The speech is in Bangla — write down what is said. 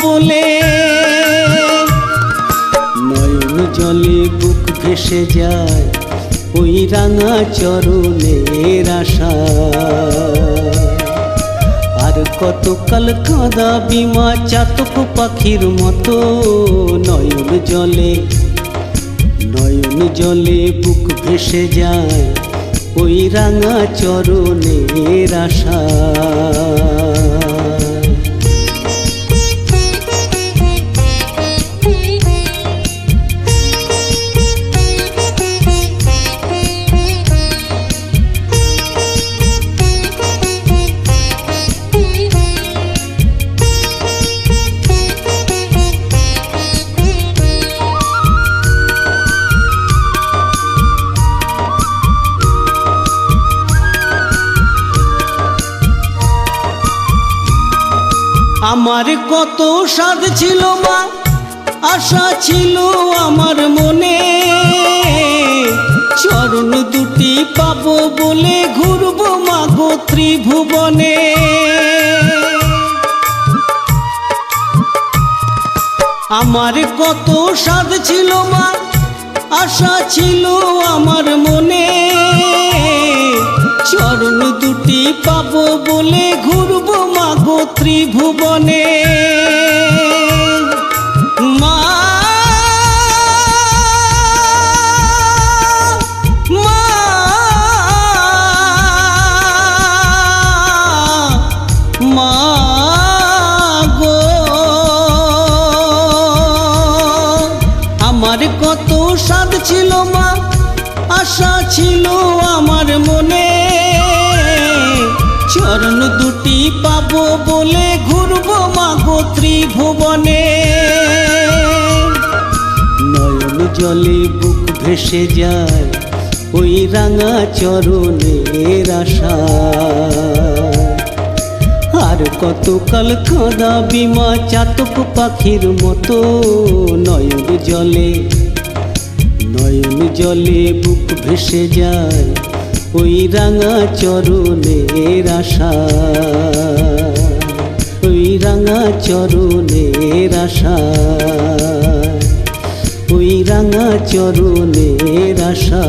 বলে, নয়ন জলে বুক ভেসে যায় ওই রাঙা চরণের আশা। আর কতকাল কাঁদাবি মা চাতক পাখির মতো, নয়ন জলে বুক ভেসে যায় ওই রাঙা চরণের আশা। আমার কত সাধ ছিল মা, আশা ছিল আমার মনে, চরণ দুটি পাবো বলে ঘুরবো মাগো ত্রিভুবনে। আমার কত সাধ ছিল মা, আশা ছিল আমার মনে, চরণ দুটি পাবো বলে ঘুরবো মাগো ত্রিভুবনে। মা গো, আমার কত সাধ ছিল মা, আশা ছিল আমার মনে, চরণ দুটি পাবো বলে ঘুরবো মাগো ত্রিভুবনে। নয়ন জলে বুক ভেসে যায় ওই রাঙা চরণের আশা। আর কতকাল কাঁদাবি মা চাতক পাখির মতো, নয়ন জলে বুক ভেসে যায় ওই রাঙা চরণের আশা, ওই রাঙা চরণের আশা, ওই রাঙা চরণের আশা।